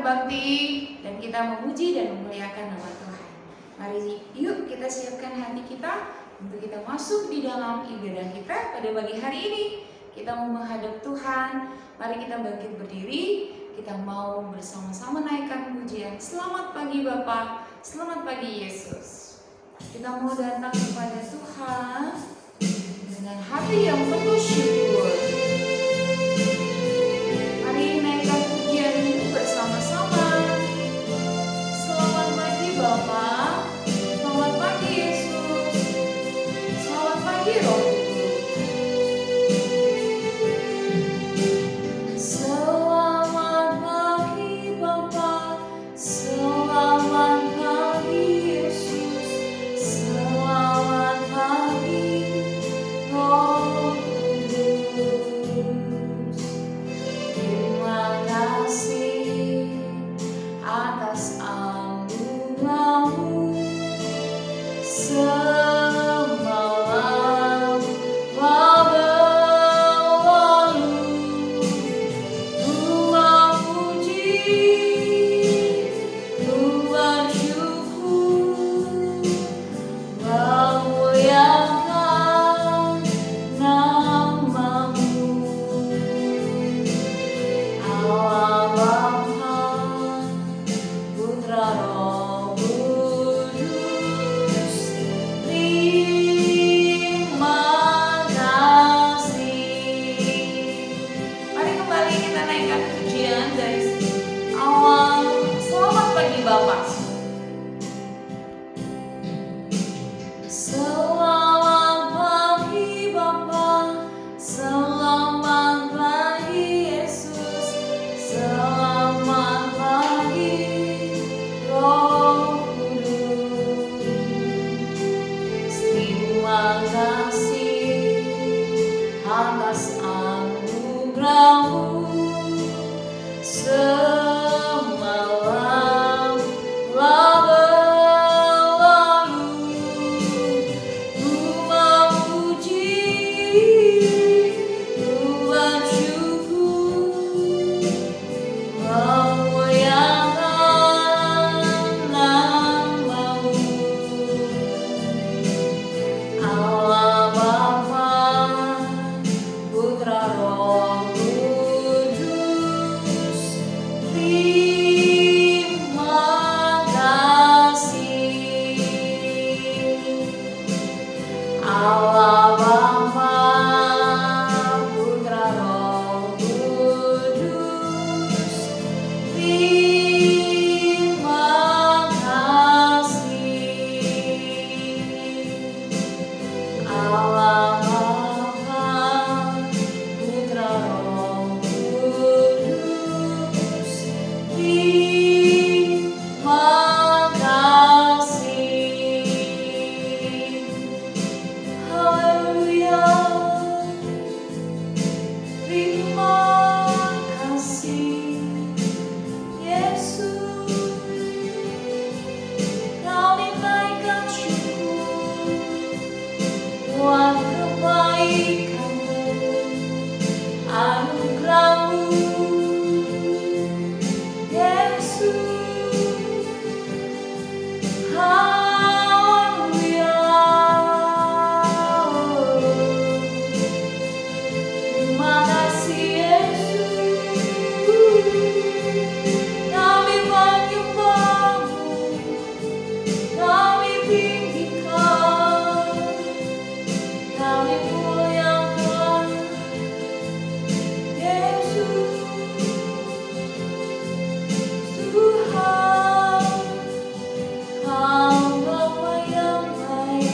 berbakti dan kita memuji dan memuliakan nama Tuhan. Mari yuk kita siapkan hati kita untuk kita masuk di dalam ibadah kita pada pagi hari ini. Kita mau menghadap Tuhan. Mari kita bangkit berdiri. Kita mau bersama-sama naikkan pujian. Selamat pagi Bapa, selamat pagi Yesus. Kita mau datang kepada Tuhan dengan hati yang penuh syukur. Mari naikkan pujian itu bersama-sama. Selamat pagi Bapa, selamat pagi Yesus, selamat pagi Roh Kudus. Selamat pagi Bapa, selamat pagi Yesus, selamat pagi Roh Kudus. Terima kasih atas anugerah-Mu semalam berlalu. Ku memuji, ku bersyukur, memuliakan nama-Mu. Allah Bapa, Putra Roh Kudus, terima kasih. Mari kembali kita naikkan pujian dari awal. Selamat pagi Bapak. Selamat pagi Bapa, selamat pagi Yesus, selamat pagi Roh Kudus. Terima kasih atas anugerah-Mu semalam berlalu. Ku memuji, ku bersyukur, memuliakan nama-Mu. Allah Bapa, Putra Roh Kudus, terima kasih. Allah Bapa, Putra Roh Kudus, terima kasih. Allah Bapa, Putra Roh Kudus, terima kasih. Haleluya. Terima kasih Yesus. Kami naikkan syukur buat kebaikan-Mu, anugerah-Mu, Yesus. Haleluya. Terima kasih Yesus. Kami menyembah-Mu, kami tinggikan, kami muliakan Yesus. Tuhan, Kau Bapa yang baik.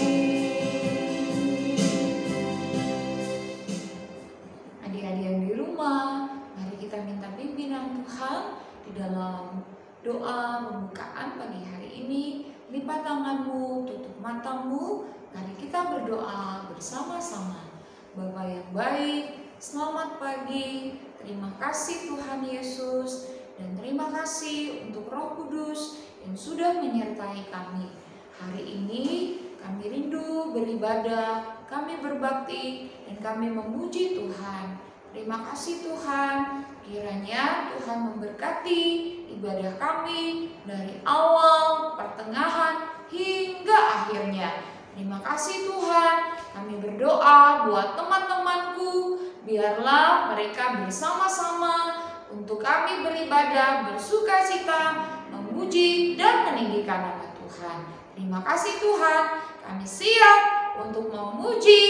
Adik-adik yang di rumah, mari kita minta pimpinan Tuhan di dalam doa pembukaan pagi hari ini. Lipat tanganmu, tutup matamu, mari kita berdoa bersama-sama. Bapa yang baik, selamat pagi. Terima kasih Tuhan Yesus, dan terima kasih untuk Roh Kudus yang sudah menyertai kami. Hari ini kami rindu beribadah, kami berbakti, dan kami memuji Tuhan. Terima kasih Tuhan, kiranya Tuhan memberkati ibadah kami dari awal, pertengahan, hingga akhirnya. Terima kasih Tuhan, kami berdoa buat teman-temanku, biarlah mereka bersama-sama untuk kami beribadah, bersukacita, memuji dan meninggikan nama Tuhan. Terima kasih Tuhan, kami siap untuk memuji,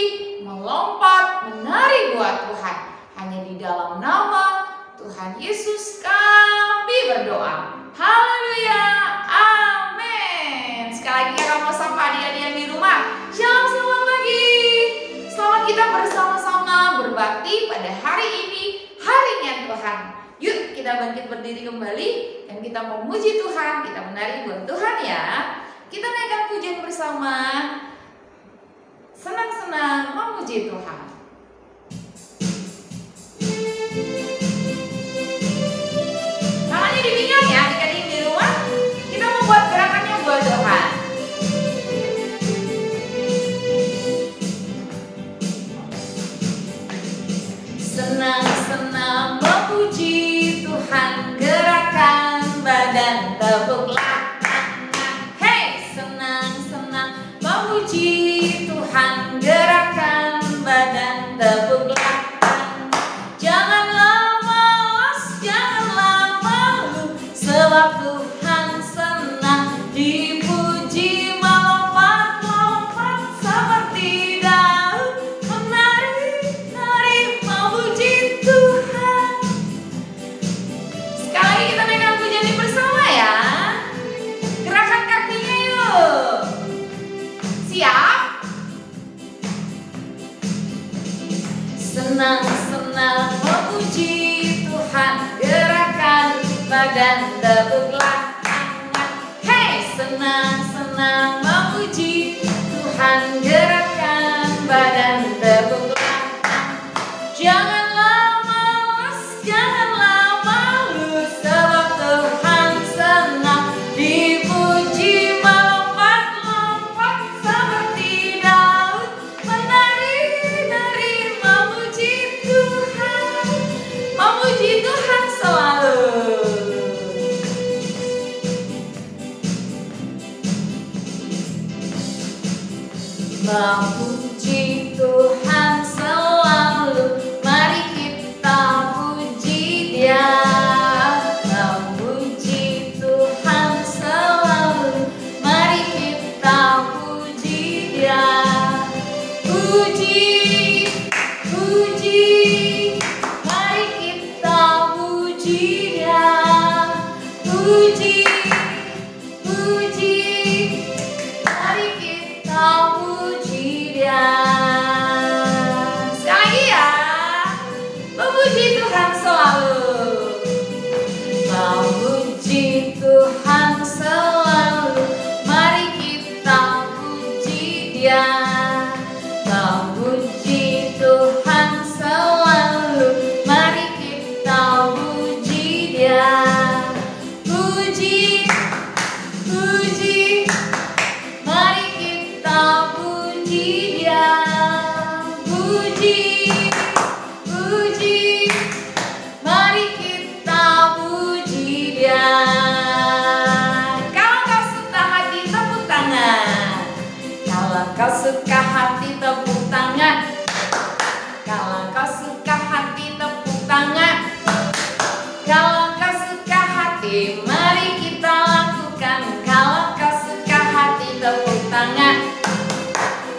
melompat, menari buat Tuhan. Hanya di dalam nama Tuhan Yesus kami berdoa. Haleluya, amin. Sekali lagi kita mau sapa adik-adik yang di rumah. Shalom, selamat pagi. Selamat kita bersama-sama berbakti pada hari ini, harinya Tuhan. Yuk kita bangkit berdiri kembali dan kita memuji Tuhan, kita menari buat Tuhan ya. Kita naikkan pujian bersama. Senang-senang memuji Tuhan. Tangannya dipinggang ya, adik-adik di rumah. Kita mau buat gerakannya buat Tuhan. Senang-senang memuji Tuhan, gerakan badan tepuklah tangan. Hey, senang-senang memuji Tuhan, gerakan badan tepuklah tangan. Janganlah malas, janganlah malu, sebab Tuhan senang dipuji. Melompat-lompat seperti Daud, menari-nari memuji Tuhan. Sekali lagi kita naikkan pujian ini bersama ya. Gerakan kakinya yuk. Siap? Senang-senang memuji Tuhan, gerakan badan tepuklah tangan. Hey, senang-senang memuji Tuhan, gerakan badan tepuklah tangan. Janganlah malas, janganlah malu, sebab Tuhan senang dipuji. Melompat-lompat seperti Daud, menari-nari memuji Tuhan. Memuji Tuhan selalu. Memuji Tuhan selalu, mari kita puji Dia. Memuji Tuhan selalu, mari kita puji Dia. Puji, puji, mari kita puji Dia. Puji, puji, mari kita puji Dia. Sekali lagi ya, memuji Tuhan selalu. Memuji Tuhan selalu, mari kita puji Dia. Memuji Tuhan selalu, mari kita puji Dia. Puji, puji, mari kita puji Dia. Puji, puji, mari kita puji Dia. Kalau kau suka hati tepuk tangan. Kalau kau suka hati tepuk tangan. Kalau kau suka hati tepuk tangan. Kalau kau suka hati, mari kita lakukan. Kalau kau suka hati tepuk tangan.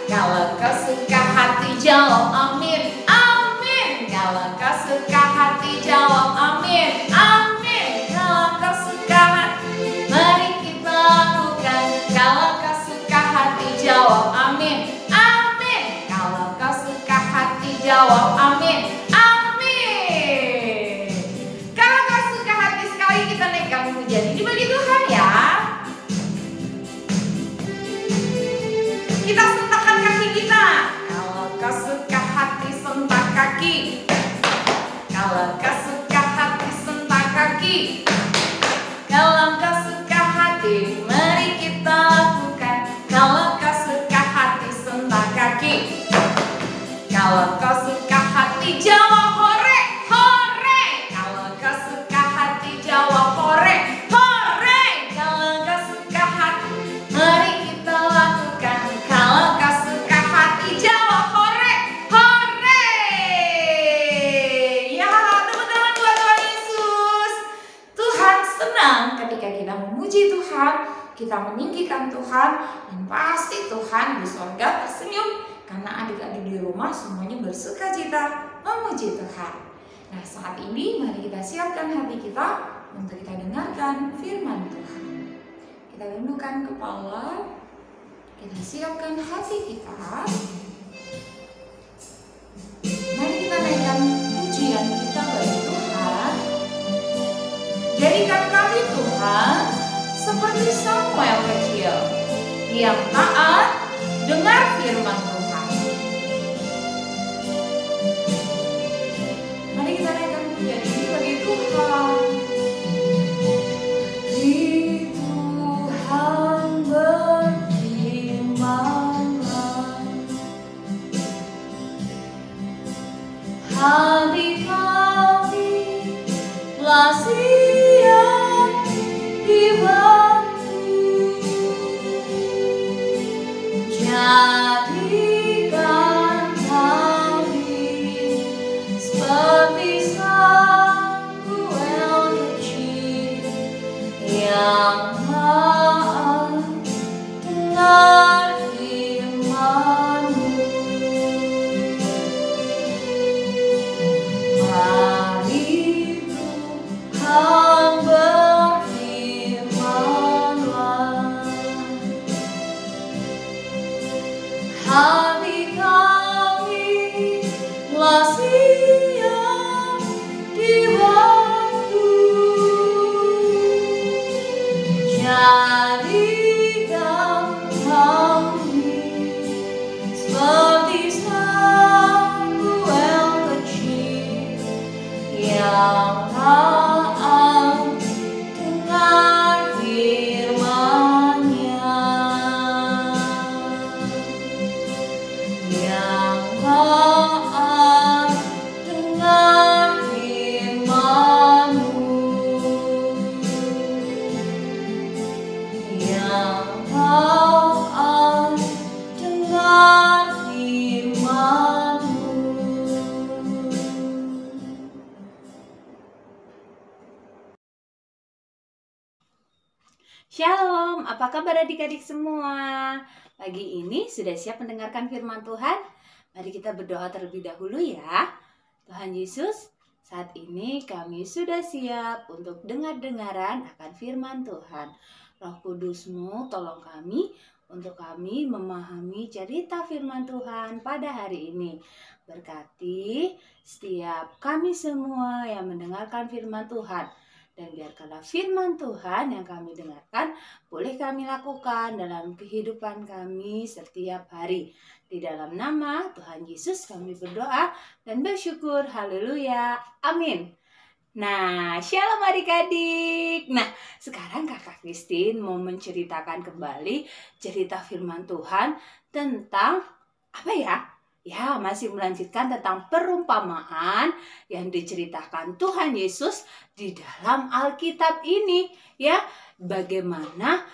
Kalau kau suka hati jawab amin, amin. Kalau kau suka hati jawab amin, amin. Kalau kau suka hati, mari kita lakukan. Kalau kau suka hati jawab amin, amin. Kalau kau suka hati jawab amin, amin. Kalau kau suka hati, sekali kita naikkan pujian ini bagi Tuhan ya. Kita sentakkan kaki kita. Kalau kau suka hati, sentak kaki. Kalau kau suka hati, sentak kaki. Kalau kau suka hati, mari kita lakukan. Kalau kau suka hati, sentak kaki. Kalau kau suka hati, jawab hore. kita meninggikan Tuhan, dan pasti Tuhan di sorga tersenyum karena adik-adik di rumah semuanya bersuka cita memuji Tuhan. Nah, saat ini mari kita siapkan hati kita untuk kita dengarkan firman Tuhan. Kita tundukkan kepala, kita siapkan hati kita. Mari kita naikkan pujian kita bagi Tuhan. Jadikan kami Tuhan seperti Samuel kecil yang taat dengar firman Tuhan. Mari kita naikkan pujian ini bagi Tuhan. Tuhan berfirman-Nya, hati kami telah siap dibantu. Jadikan kami seperti Samuel kecil yang taat dengar firman-Mu. Mari Tuhan berfirman-Nya, hati kami telah siap dibantu. Jadikan kami seperti Samuel kecil yang taat dengar firman-Nya, yang taat dengar firman-Mu, yang taat dengar firman-Mu. Shalom, apa kabar adik-adik semua? Pagi ini sudah siap mendengarkan firman Tuhan? Mari kita berdoa terlebih dahulu ya. Tuhan Yesus, saat ini kami sudah siap untuk dengar-dengaran akan firman Tuhan. Roh Kudus-Mu tolong kami untuk kami memahami cerita firman Tuhan pada hari ini. Berkati setiap kami semua yang mendengarkan firman Tuhan. Dan biarkanlah firman Tuhan yang kami dengarkan boleh kami lakukan dalam kehidupan kami setiap hari. Di dalam nama Tuhan Yesus kami berdoa dan bersyukur. Haleluya. Amin. Nah, shalom adik-adik. Nah, sekarang Kakak Christine mau menceritakan kembali cerita firman Tuhan tentang apa ya? Ya, masih melanjutkan tentang perumpamaan yang diceritakan Tuhan Yesus di dalam Alkitab ini. Ya, bagaimana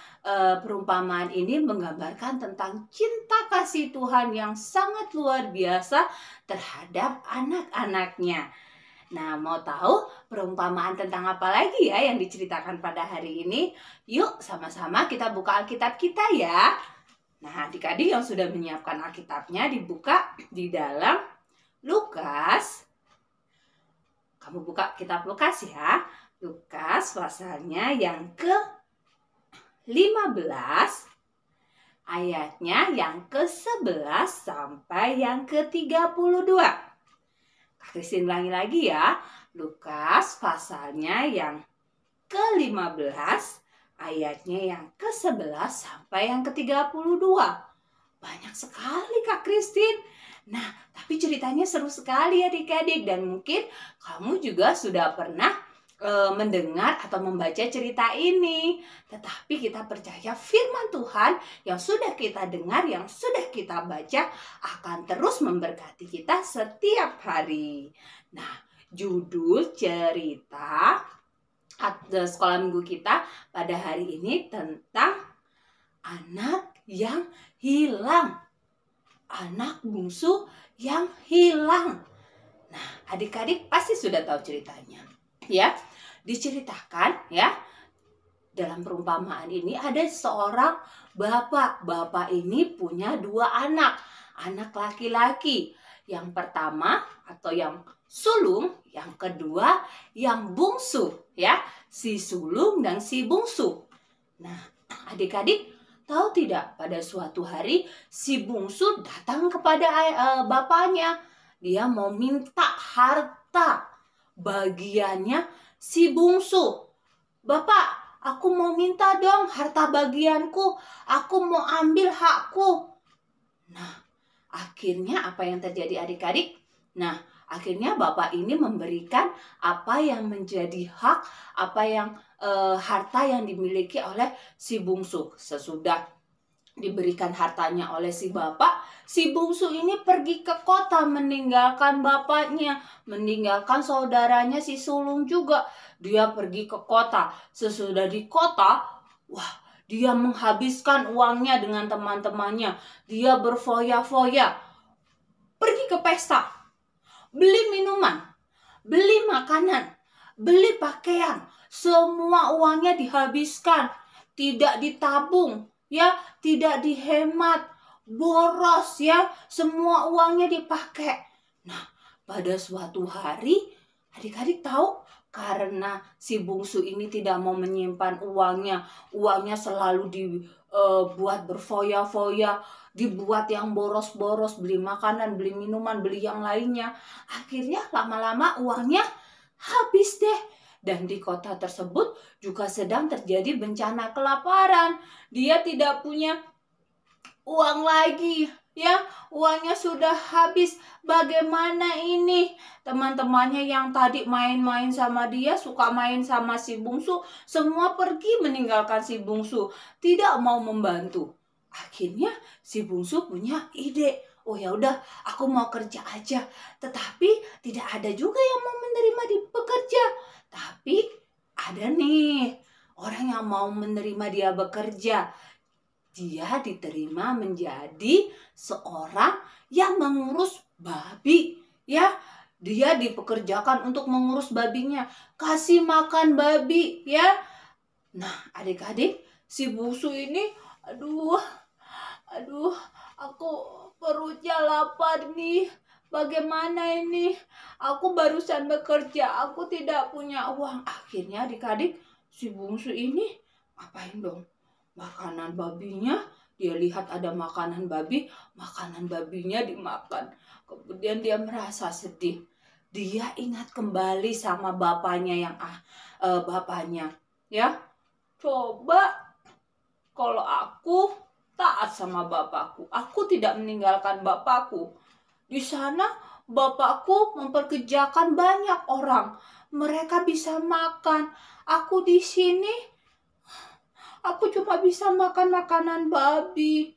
perumpamaan ini menggambarkan tentang cinta kasih Tuhan yang sangat luar biasa terhadap anak-anaknya. Nah, mau tahu perumpamaan tentang apa lagi ya yang diceritakan pada hari ini? Yuk, sama-sama kita buka Alkitab kita ya. Nah, adik-adik yang sudah menyiapkan Alkitabnya dibuka di dalam Lukas. Kamu buka kitab Lukas ya. Lukas pasalnya yang ke-15, ayatnya yang ke-11 sampai yang ke-32. Kak Christine ulangi lagi ya. Lukas pasalnya yang ke-15, ayatnya yang ke-11 sampai yang ke-32. Banyak sekali Kak Christine. Nah, tapi ceritanya seru sekali adik-adik. Dan mungkin kamu juga sudah pernah mendengar atau membaca cerita ini. Tetapi kita percaya firman Tuhan yang sudah kita dengar, yang sudah kita baca akan terus memberkati kita setiap hari. Nah, judul cerita sekolah minggu kita pada hari ini tentang anak yang hilang. Anak bungsu yang hilang. Nah, adik-adik pasti sudah tahu ceritanya. Ya, diceritakan ya dalam perumpamaan ini ada seorang bapak. Bapak ini punya 2 anak, anak laki-laki. Yang pertama atau yang sulung, yang kedua yang bungsu, ya, si sulung dan si bungsu. Nah, adik-adik tahu tidak, pada suatu hari si bungsu datang kepada bapaknya. Dia mau minta harta bagiannya si bungsu. Bapak, aku mau minta dong harta bagianku. Aku mau ambil hakku. Nah, akhirnya apa yang terjadi adik-adik? Nah, akhirnya bapak ini memberikan apa yang menjadi hak, apa yang harta yang dimiliki oleh si bungsu. Sesudah diberikan hartanya oleh si bapak, si bungsu ini pergi ke kota meninggalkan bapaknya, meninggalkan saudaranya si sulung juga. Dia pergi ke kota. Sesudah di kota, wah, dia menghabiskan uangnya dengan teman-temannya. Dia berfoya-foya, pergi ke pesta, beli minuman, beli makanan, beli pakaian. Semua uangnya dihabiskan, tidak ditabung, ya, tidak dihemat, boros, ya, semua uangnya dipakai. Nah, pada suatu hari, adik-adik tahu, karena si bungsu ini tidak mau menyimpan uangnya selalu dibuat berfoya-foya, dibuat yang boros-boros, beli makanan, beli minuman, beli yang lainnya. Akhirnya lama-lama uangnya habis deh. Dan di kota tersebut juga sedang terjadi bencana kelaparan. Dia tidak punya uang lagi, ya, uangnya sudah habis. Bagaimana ini? Teman-temannya yang tadi main-main sama dia, suka main sama si bungsu, semua pergi meninggalkan si bungsu, tidak mau membantu. Akhirnya si bungsu punya ide. Oh ya udah, aku mau kerja aja. Tetapi tidak ada juga yang mau menerima di pekerja. Tapi ada nih orang yang mau menerima dia bekerja. Dia diterima menjadi seorang yang mengurus babi, ya. Dia dipekerjakan untuk mengurus babinya, kasih makan babi, ya. Nah, adik-adik, si bungsu ini, aduh, aku perutnya lapar nih. Bagaimana ini? Aku barusan bekerja, aku tidak punya uang. Akhirnya adik-adik, si bungsu ini ngapain dong? Makanan babinya, dia lihat ada makanan babi, makanan babinya dimakan. Kemudian dia merasa sedih. Dia ingat kembali sama bapaknya bapaknya, ya. Coba kalau aku taat sama bapakku, aku tidak meninggalkan bapakku. Di sana bapakku memperkerjakan banyak orang. Mereka bisa makan. Aku di sini, aku cuma bisa makan makanan babi.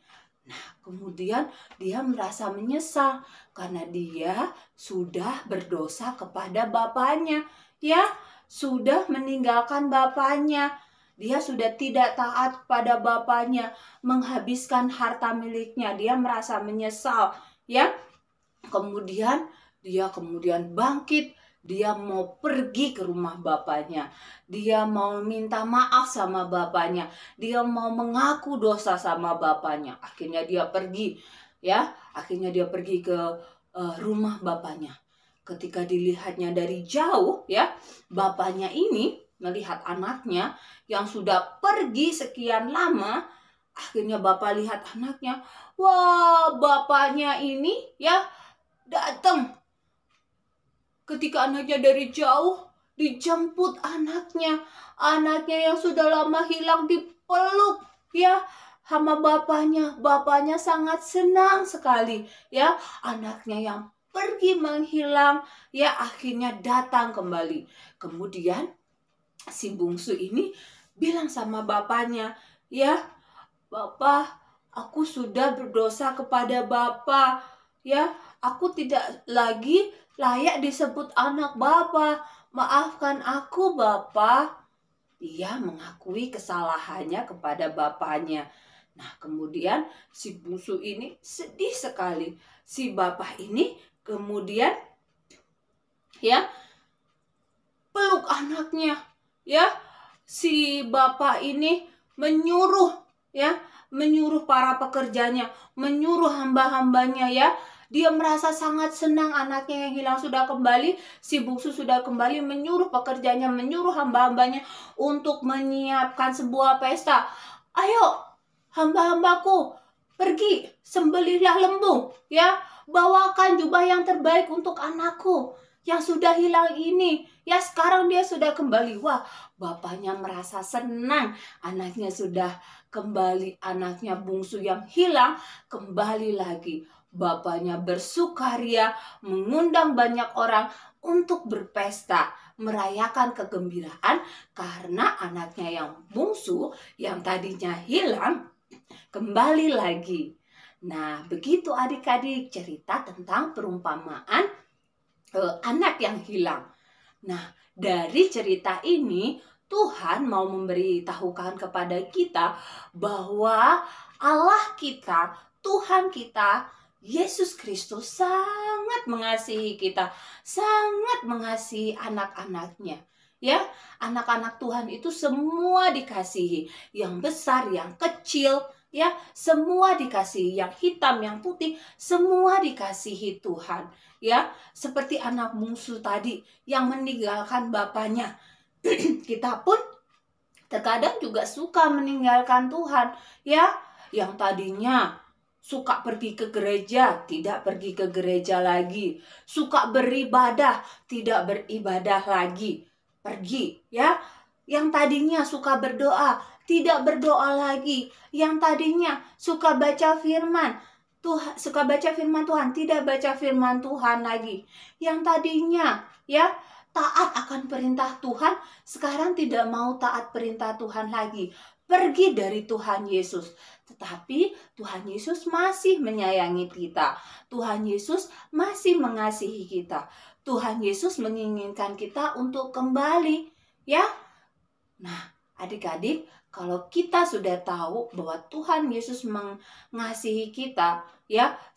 Nah, kemudian dia merasa menyesal karena dia sudah berdosa kepada bapaknya. Ya, sudah meninggalkan bapaknya. Dia sudah tidak taat pada bapaknya, menghabiskan harta miliknya. Dia merasa menyesal, ya. Kemudian dia bangkit, dia mau pergi ke rumah bapaknya. Dia mau minta maaf sama bapaknya. Dia mau mengaku dosa sama bapaknya. Akhirnya dia pergi, ya. Akhirnya dia pergi ke rumah bapaknya. Ketika dilihatnya dari jauh, ya, bapaknya ini melihat anaknya yang sudah pergi sekian lama. Akhirnya bapak lihat anaknya. Wah, bapaknya ini, ya, datang. Ketika anaknya dari jauh, dijemput anaknya. Anaknya yang sudah lama hilang dipeluk, ya, sama bapaknya. Bapaknya sangat senang sekali, ya. Anaknya yang pergi menghilang, ya, akhirnya datang kembali. Kemudian si bungsu ini bilang sama bapaknya, ya, Bapak, aku sudah berdosa kepada Bapak, ya. Aku tidak lagi layak disebut anak Bapak. Maafkan aku, Bapak. Dia mengakui kesalahannya kepada bapaknya. Nah, kemudian si bungsu ini sedih sekali. Si bapak ini kemudian, ya, peluk anaknya, ya. si bapak ini menyuruh menyuruh para pekerjanya, menyuruh hamba-hambanya Dia merasa sangat senang anaknya yang hilang sudah kembali, si bungsu sudah kembali, menyuruh pekerjanya, menyuruh hamba-hambanya untuk menyiapkan sebuah pesta. Ayo, hamba-hambaku, pergi, sembelihlah lembu, bawakan jubah yang terbaik untuk anakku yang sudah hilang ini. Sekarang dia sudah kembali. Wah, bapaknya merasa senang, anaknya sudah kembali, anaknya bungsu yang hilang kembali lagi. Bapaknya bersukaria, mengundang banyak orang untuk berpesta, merayakan kegembiraan karena anaknya yang bungsu yang tadinya hilang kembali lagi. Nah, begitu adik-adik cerita tentang perumpamaan anak yang hilang. Nah, dari cerita ini Tuhan mau memberitahukan kepada kita bahwa Allah kita, Tuhan kita, Yesus Kristus sangat mengasihi kita, sangat mengasihi anak-anaknya. Anak-anak Tuhan itu semua dikasihi, yang besar, yang kecil, semua dikasihi, yang hitam, yang putih, semua dikasihi Tuhan. Seperti anak bungsu tadi yang meninggalkan bapaknya. Kita pun terkadang juga suka meninggalkan Tuhan, yang tadinya suka pergi ke gereja, tidak pergi ke gereja lagi. Suka beribadah, tidak beribadah lagi. Pergi, Yang tadinya suka berdoa, tidak berdoa lagi. Yang tadinya suka baca firman, suka baca firman Tuhan, tidak baca firman Tuhan lagi. Yang tadinya, taat akan perintah Tuhan, sekarang tidak mau taat perintah Tuhan lagi. Pergi dari Tuhan Yesus. Tetapi Tuhan Yesus masih menyayangi kita. Tuhan Yesus masih mengasihi kita. Tuhan Yesus menginginkan kita untuk kembali, Nah, adik-adik, kalau kita sudah tahu bahwa Tuhan Yesus mengasihi kita,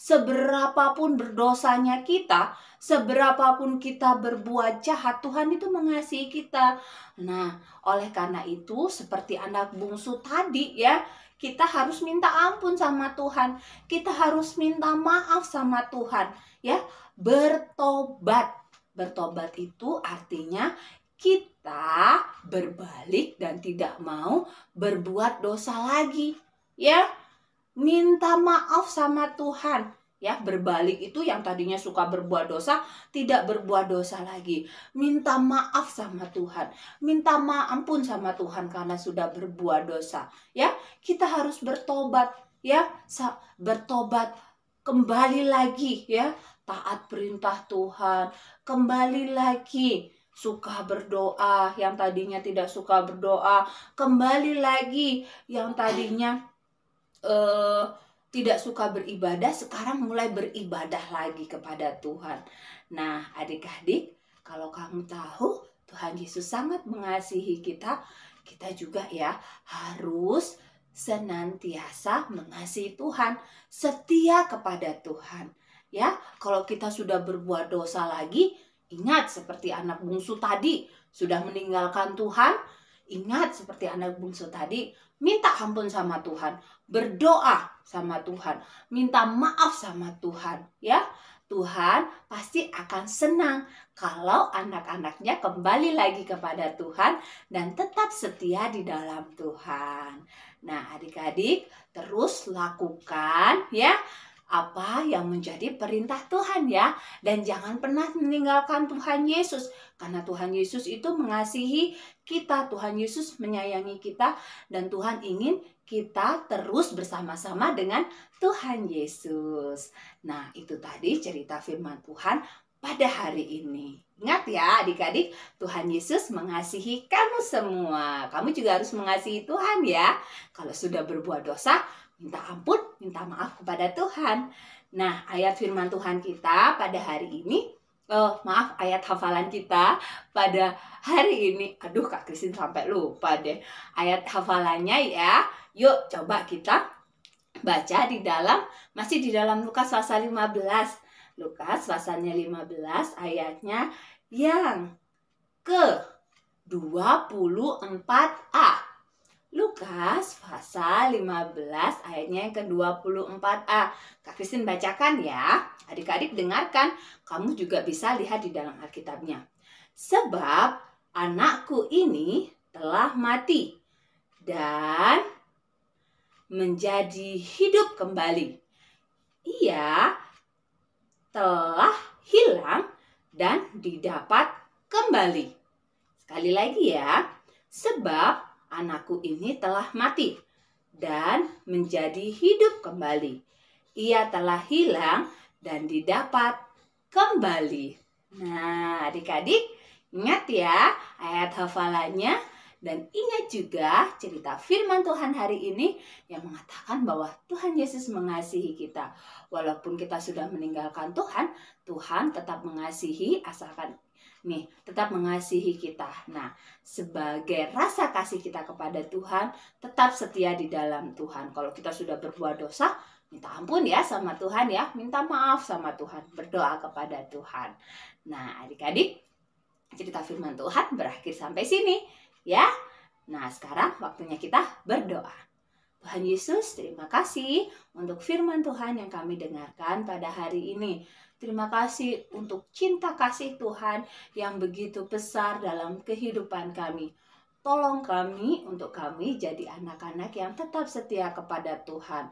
seberapapun berdosanya kita, seberapapun kita berbuat jahat, Tuhan itu mengasihi kita. Nah, oleh karena itu, seperti anak bungsu tadi, kita harus minta ampun sama Tuhan. Kita harus minta maaf sama Tuhan, bertobat. Bertobat itu artinya kita berbalik dan tidak mau berbuat dosa lagi, minta maaf sama Tuhan, berbalik itu yang tadinya suka berbuat dosa, tidak berbuat dosa lagi, minta maaf sama Tuhan, minta ampun sama Tuhan karena sudah berbuat dosa, kita harus bertobat, bertobat, kembali lagi, taat perintah Tuhan, kembali lagi, suka berdoa, yang tadinya tidak suka berdoa, kembali lagi, yang tadinya tidak suka beribadah, sekarang mulai beribadah lagi kepada Tuhan. Nah, adik-adik, kalau kamu tahu Tuhan Yesus sangat mengasihi kita, kita juga harus senantiasa mengasihi Tuhan, setia kepada Tuhan. Kalau kita sudah berbuat dosa lagi, ingat seperti anak bungsu tadi, sudah meninggalkan Tuhan, ingat seperti anak bungsu tadi, minta ampun sama Tuhan, berdoa sama Tuhan, minta maaf sama Tuhan, Tuhan pasti akan senang kalau anak-anaknya kembali lagi kepada Tuhan dan tetap setia di dalam Tuhan. Nah, adik-adik terus lakukan apa yang menjadi perintah Tuhan dan jangan pernah meninggalkan Tuhan Yesus, karena Tuhan Yesus itu mengasihi kita, Tuhan Yesus menyayangi kita, dan Tuhan ingin kita terus bersama-sama dengan Tuhan Yesus. Nah, itu tadi cerita firman Tuhan pada hari ini. Ingat adik-adik, Tuhan Yesus mengasihi kamu semua. Kamu juga harus mengasihi Tuhan Kalau sudah berbuat dosa, minta ampun, minta maaf kepada Tuhan. Nah, ayat firman Tuhan kita pada hari ini, ayat hafalan kita pada hari ini. Aduh, Kak Kristin sampai lupa deh. Ayat hafalannya Yuk, coba kita baca masih di dalam Lukas pasal 15. Lukas pasalnya 15 ayatnya yang ke 24a. Lukas pasal 15 ayatnya yang ke-24a. Kak Kristin bacakan ya. Adik-adik dengarkan. Kamu juga bisa lihat di dalam Alkitabnya. Sebab anakku ini telah mati dan menjadi hidup kembali. Ia telah hilang dan didapat kembali. Sekali lagi ya. Sebab anakku ini telah mati dan menjadi hidup kembali. Ia telah hilang dan didapat kembali. Nah, adik-adik ingat ya ayat hafalannya dan ingat juga cerita firman Tuhan hari ini yang mengatakan bahwa Tuhan Yesus mengasihi kita. Walaupun kita sudah meninggalkan Tuhan, Tuhan tetap mengasihi tetap mengasihi kita. Nah, sebagai rasa kasih kita kepada Tuhan, tetap setia di dalam Tuhan. Kalau kita sudah berbuat dosa, minta ampun ya sama Tuhan ya, minta maaf sama Tuhan, berdoa kepada Tuhan. Nah, adik-adik, cerita firman Tuhan berakhir sampai sini ya. Nah, sekarang waktunya kita berdoa. Tuhan Yesus, terima kasih untuk firman Tuhan yang kami dengarkan pada hari ini. Terima kasih untuk cinta kasih Tuhan yang begitu besar dalam kehidupan kami. Tolong kami untuk kami jadi anak-anak yang tetap setia kepada Tuhan.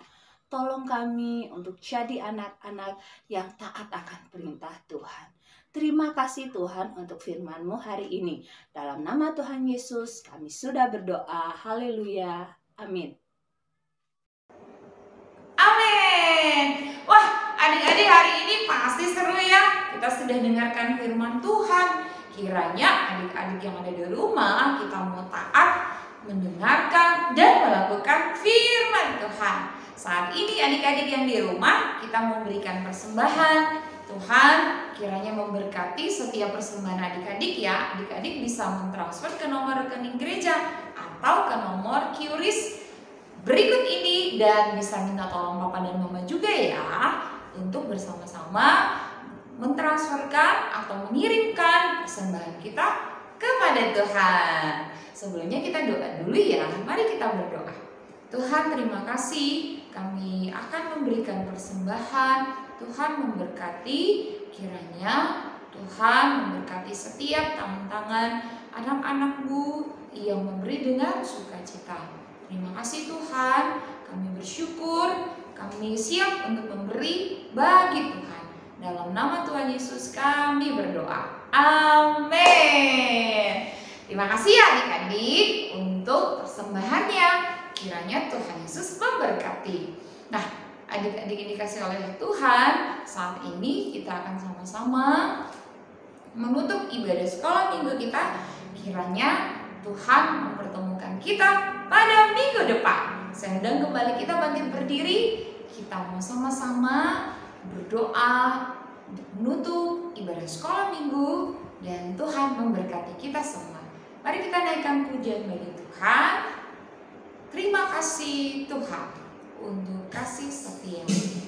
Tolong kami untuk jadi anak-anak yang taat akan perintah Tuhan. Terima kasih Tuhan untuk firman-Mu hari ini. Dalam nama Tuhan Yesus kami sudah berdoa. Haleluya. Amin. Amin. Wah, adik-adik hari ini pasti seru ya. Kita sudah dengarkan firman Tuhan. Kiranya adik-adik yang ada di rumah kita mau taat mendengarkan dan melakukan firman Tuhan. Saat ini adik-adik yang di rumah kita memberikan persembahan. Tuhan kiranya memberkati setiap persembahan adik-adik ya. Adik-adik bisa mentransfer ke nomor rekening gereja atau ke nomor QRIS berikut ini dan bisa minta tolong Papa dan Mama juga ya untuk bersama-sama mentransferkan atau mengirimkan persembahan kita kepada Tuhan. Sebelumnya kita doa dulu ya. Mari kita berdoa. Tuhan, terima kasih kami akan memberikan persembahan. Tuhan memberkati, kiranya Tuhan memberkati setiap tangan-tangan anak-anak-Mu yang memberi dengan sukacita. Terima kasih Tuhan, kami bersyukur, kami siap untuk memberi bagi Tuhan. Dalam nama Tuhan Yesus kami berdoa. Amin. Terima kasih ya adik-adik untuk persembahannya. Kiranya Tuhan Yesus memberkati. Nah, adik-adik yang dikasih oleh Tuhan, saat ini kita akan sama-sama menutup ibadah sekolah minggu kita. Kiranya Tuhan mempertemukan kita pada minggu depan. Saya undang kembali kita bangkit berdiri. Kita mau sama-sama berdoa untuk menutup ibadah sekolah minggu dan Tuhan memberkati kita semua. Mari kita naikkan pujian bagi Tuhan. Terima kasih Tuhan untuk kasih setia-Mu.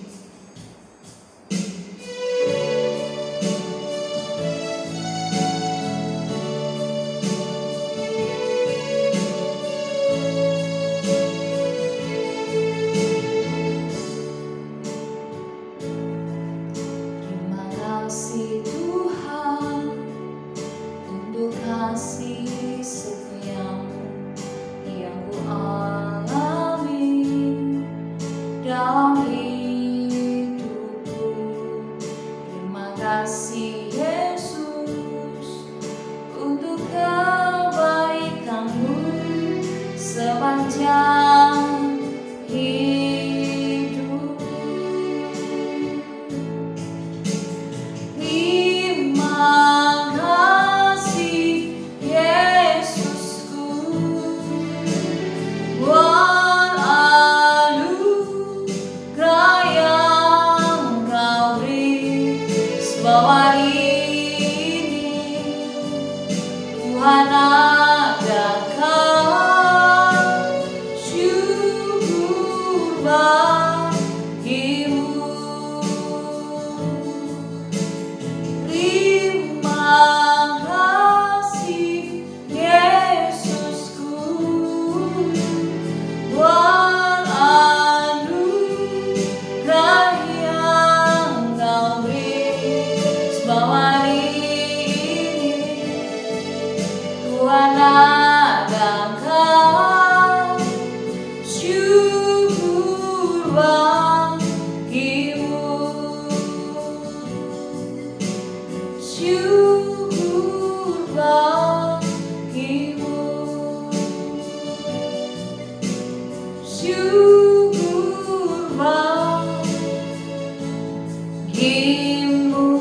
kasih-Mu.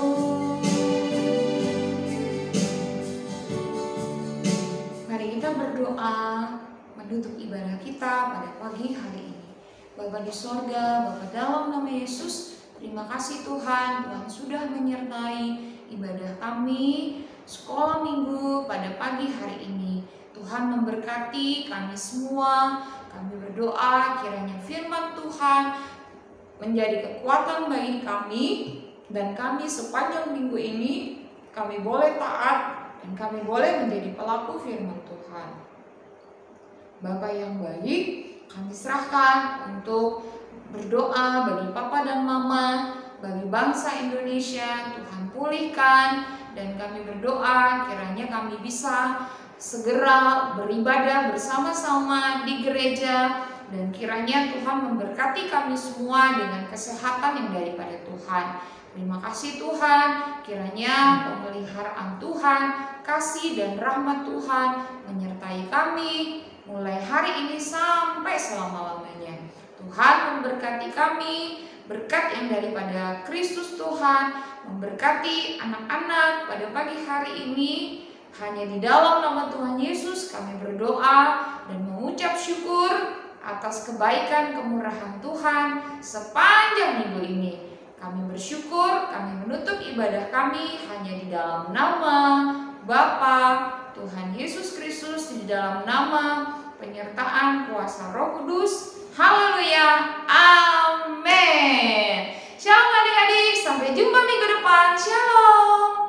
Mari kita berdoa menutup ibadah kita pada pagi hari ini. Bapa di sorga, Bapa dalam nama Yesus, terima kasih Tuhan, Tuhan sudah menyertai ibadah kami sekolah minggu pada pagi hari ini. Tuhan memberkati kami semua. Kami berdoa kiranya firman Tuhan menjadi kekuatan bagi kami, dan kami sepanjang minggu ini kami boleh taat dan kami boleh menjadi pelaku firman Tuhan. Bapa yang baik, kami serahkan untuk berdoa bagi Papa dan Mama, bagi bangsa Indonesia. Tuhan pulihkan, dan kami berdoa kiranya kami bisa segera beribadah bersama-sama di gereja, dan kiranya Tuhan memberkati kami semua dengan kesehatan yang daripada Tuhan. Terima kasih Tuhan, kiranya pemeliharaan Tuhan, kasih dan rahmat Tuhan menyertai kami mulai hari ini sampai selama-lamanya. Tuhan memberkati kami, berkat yang daripada Kristus Tuhan memberkati anak-anak pada pagi hari ini. Hanya di dalam nama Tuhan Yesus kami berdoa dan mengucap syukur atas kebaikan kemurahan Tuhan sepanjang minggu ini. Kami bersyukur, kami menutup ibadah kami hanya di dalam nama Bapa, Tuhan Yesus Kristus, di dalam nama penyertaan kuasa Roh Kudus. Haleluya, amin. Shalom adik-adik, sampai jumpa minggu depan. Shalom.